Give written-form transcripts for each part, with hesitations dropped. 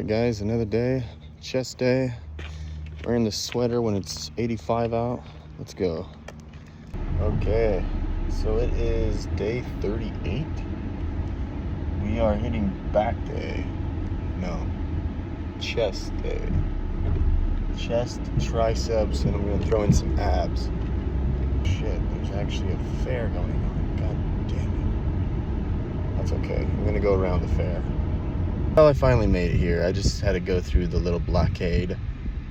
Alright guys, another day, chest day. Wearing the sweater when it's 85 out. Let's go. Okay, so it is day 38. We are hitting back day. No, chest day. Chest, triceps, and I'm gonna throw in some abs. Shit, there's actually a fair going on. God damn it. That's okay. I'm gonna go around the fair. Well, I finally made it here. I just had to go through the little blockade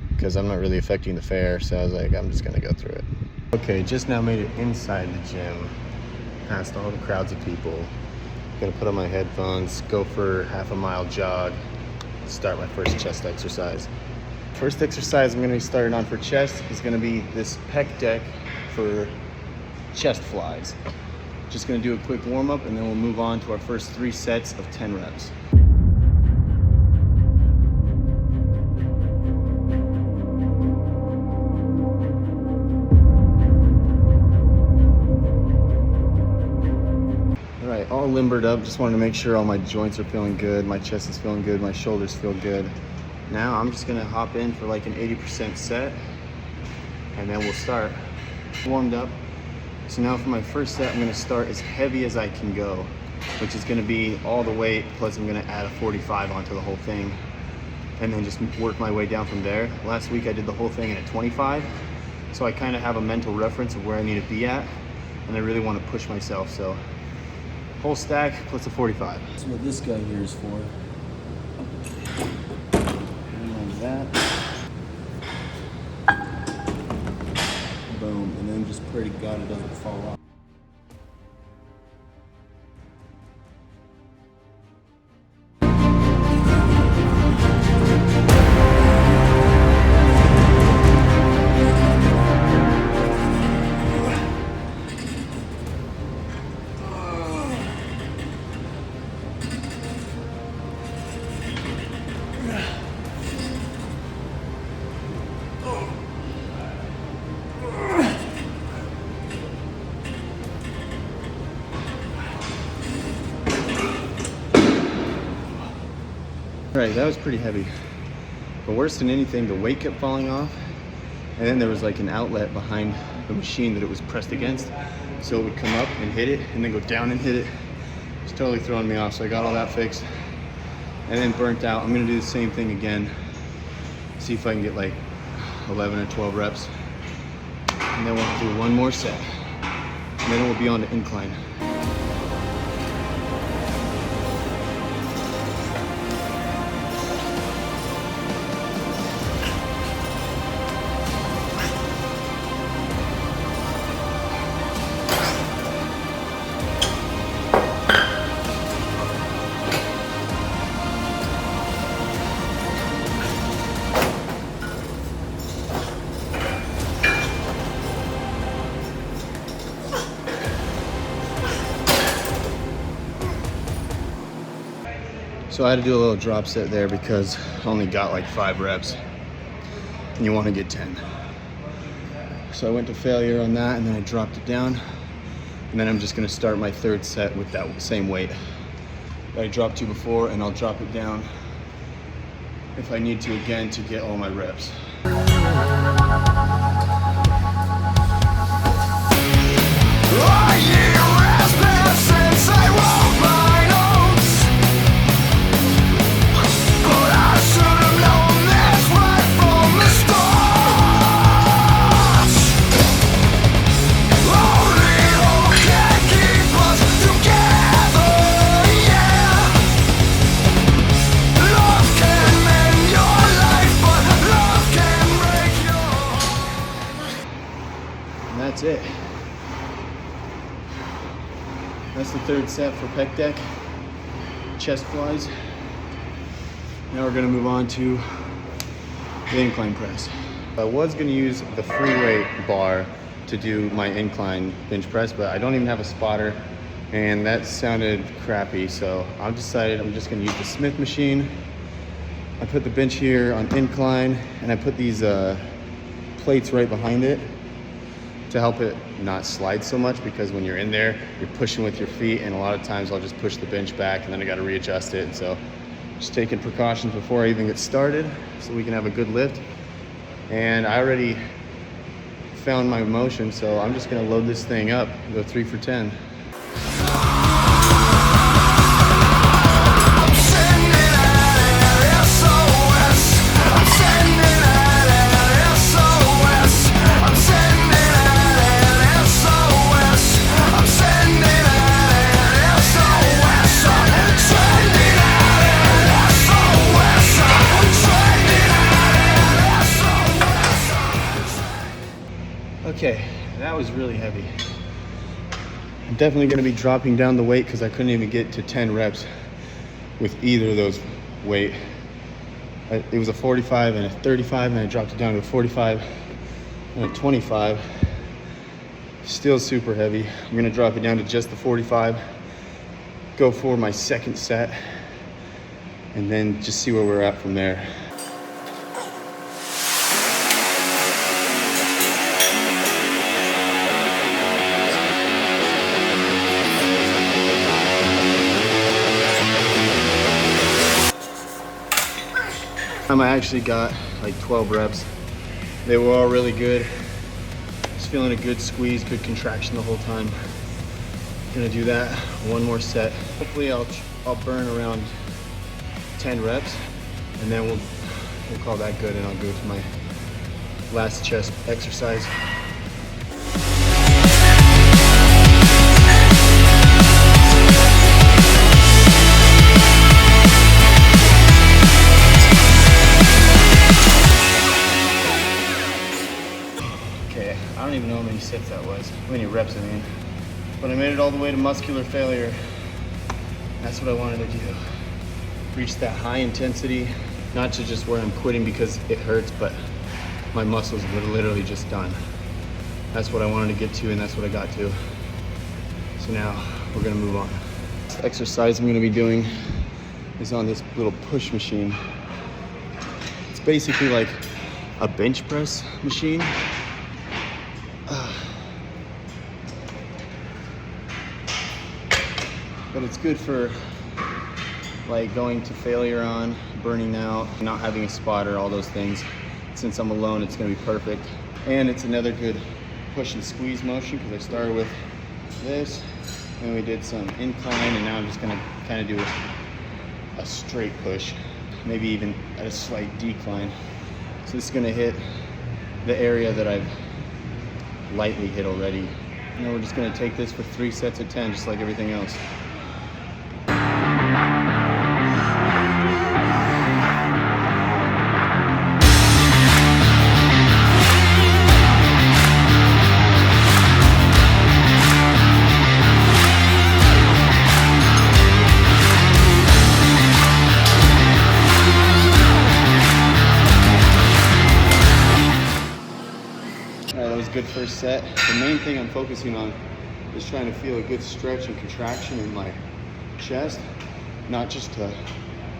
because I'm not really affecting the fair, so I was like, I'm just gonna go through it. Okay, just now made it inside the gym, past all the crowds of people. Gonna put on my headphones, go for half a mile jog, start my first chest exercise. First exercise I'm gonna be starting on for chest is gonna be this pec deck for chest flies. Just gonna do a quick warm up and then we'll move on to our first 3 sets of 10 reps. All limbered up, just wanted to make sure all my joints are feeling good, my chest is feeling good, my shoulders feel good. Now I'm just gonna hop in for like an 80% set and then we'll start. Warmed up. So now for my first set, I'm gonna start as heavy as I can go, which is gonna be all the weight, plus I'm gonna add a 45 onto the whole thing and then just work my way down from there. Last week I did the whole thing at a 25, so I kind of have a mental reference of where I need to be at, and I really want to push myself, so whole stack plus a 45. That's what this guy here is for. And like that. Boom. And then just pray to God it doesn't fall off. Right, that was pretty heavy. But worse than anything, the weight kept falling off. And then there was like an outlet behind the machine that it was pressed against. So it would come up and hit it and then go down and hit it. It's totally throwing me off. So I got all that fixed and then burnt out. I'm gonna do the same thing again. See if I can get like 11 or 12 reps. And then we'll do one more set. And then we'll be on the incline. So I had to do a little drop set there because I only got like 5 reps and you want to get 10. So I went to failure on that and then I dropped it down. And then I'm just going to start my 3rd set with that same weight that I dropped to before, and I'll drop it down if I need to again to get all my reps. That's it. That's the 3rd set for pec deck, chest flies. Now we're gonna move on to the incline press. I was gonna use the free weight bar to do my incline bench press, but I don't even have a spotter and that sounded crappy. So I've decided I'm just gonna use the Smith machine. I put the bench here on incline and I put these plates right behind it to help it not slide so much, because when you're in there, you're pushing with your feet, and a lot of times I'll just push the bench back and then I gotta readjust it. And so Just taking precautions before I even get started so we can have a good lift. And I already found my motion, so I'm just gonna load this thing up and go 3 for 10. Okay, that was really heavy. I'm definitely gonna be dropping down the weight because I couldn't even get to 10 reps with either of those weight. It was a 45 and a 35, and I dropped it down to a 45 and a 25. Still super heavy. I'm gonna drop it down to just the 45, go for my second set, and then just see where we're at from there. I actually got like 12 reps. They were all really good. Just feeling a good squeeze, good contraction the whole time. Gonna do that one more set. Hopefully I'll burn around 10 reps, and then we'll call that good, and I'll go to my last chest exercise. I don't even know how many sets that was, how many reps I mean. But I made it all the way to muscular failure. That's what I wanted to do. Reach that high intensity, not to just where I'm quitting because it hurts, but my muscles were literally just done. That's what I wanted to get to, and that's what I got to. So now we're gonna move on. This exercise I'm gonna be doing is on this little push machine. It's basically like a bench press machine. But it's good for like going to failure on, burning out, not having a spotter, all those things. Since I'm alone, it's gonna be perfect. And it's another good push and squeeze motion because I started with this, and we did some incline, and now I'm just gonna kind of do a straight push, maybe even at a slight decline. So this is gonna hit the area that I've lightly hit already. And then we're just gonna take this for 3 sets of 10, just like everything else. Good first set. The main thing I'm focusing on is trying to feel a good stretch and contraction in my chest, not just to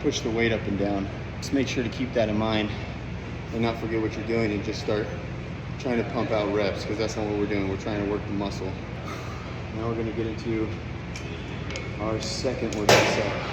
push the weight up and down. Just make sure to keep that in mind and not forget what you're doing, and just start trying to pump out reps, because that's not what we're doing. We're trying to work the muscle. Now we're going to get into our second workout set.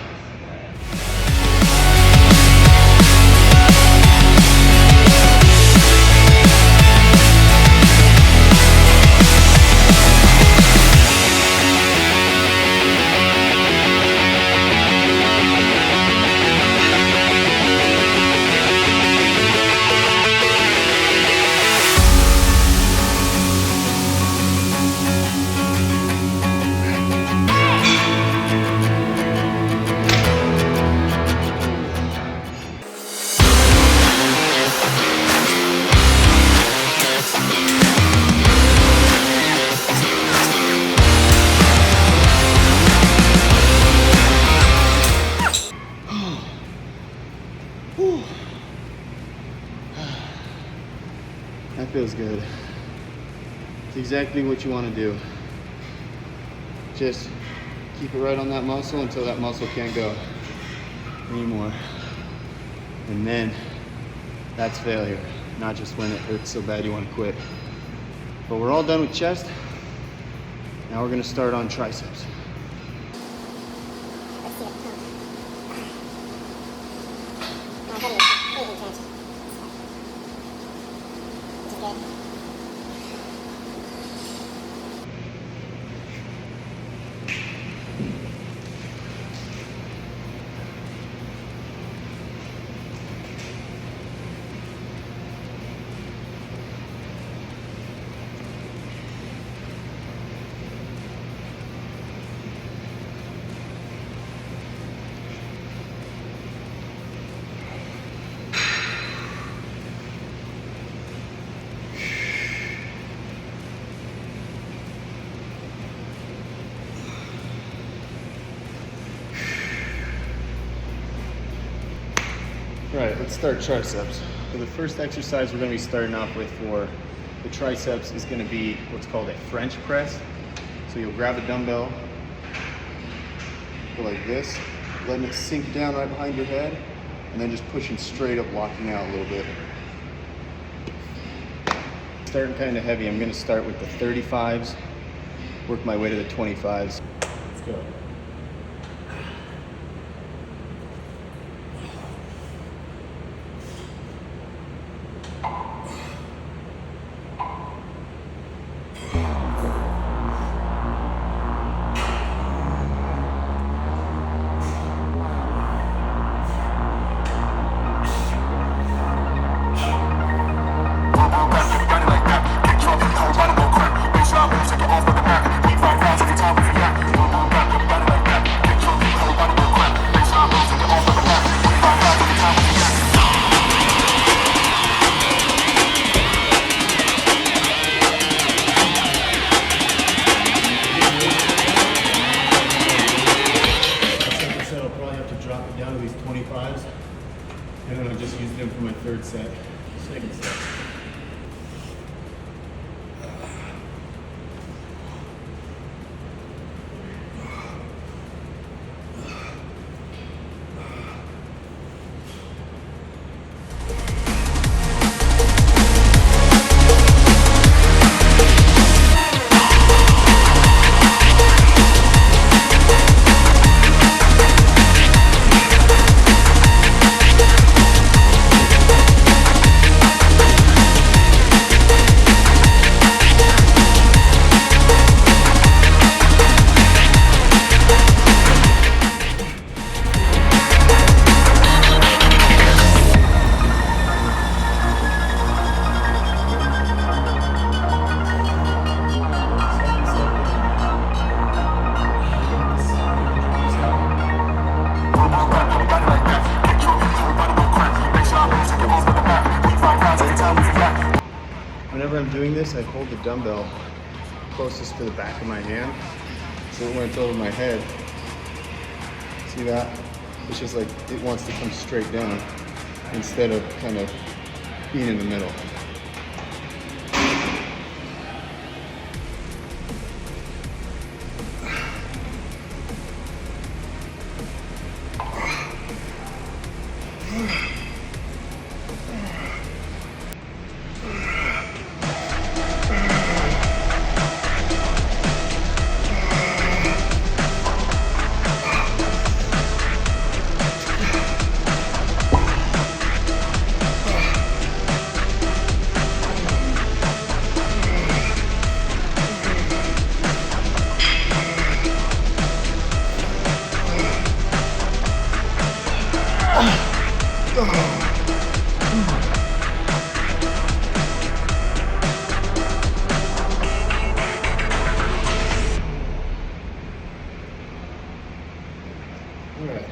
That feels good. It's exactly what you want to do. Just keep it right on that muscle until that muscle can't go anymore. And then that's failure, not just when it hurts so bad you want to quit. But we're all done with chest. Now we're going to start on triceps. All right, let's start triceps. So the first exercise we're going to be starting off with for the triceps is going to be what's called a French press. So you'll grab a dumbbell, go like this, letting it sink down right behind your head, and then just pushing straight up, locking out a little bit. Starting kind of heavy, I'm going to start with the 35s, work my way to the 25s. Let's go. And then I just used them for my third set. Second set. Whenever I'm doing this, I hold the dumbbell closest to the back of my hand, so when it's over my head, see that? It's just like it wants to come straight down instead of kind of being in the middle. All right,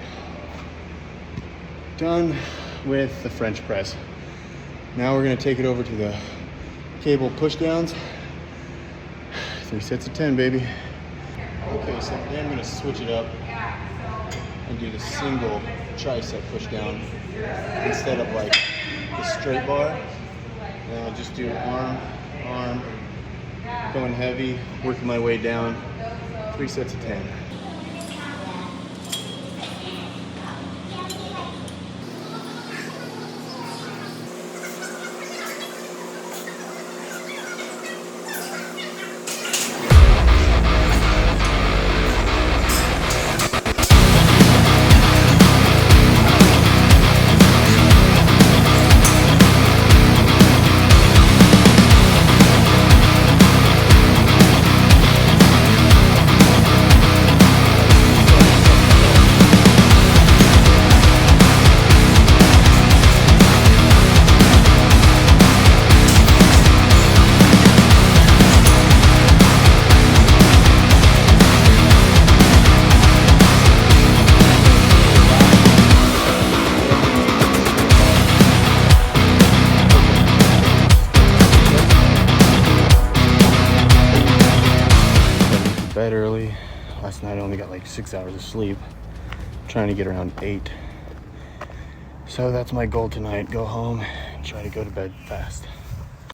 done with the French press. Now we're gonna take it over to the cable push downs. 3 sets of 10, baby. Okay, so today I'm gonna switch it up and do the single tricep push down instead of like the straight bar. And I'll just do arm, arm, going heavy, working my way down, 3 sets of 10. bed early. Last night I only got like 6 hours of sleep. I'm trying to get around 8. So that's my goal tonight. Go home and try to go to bed fast.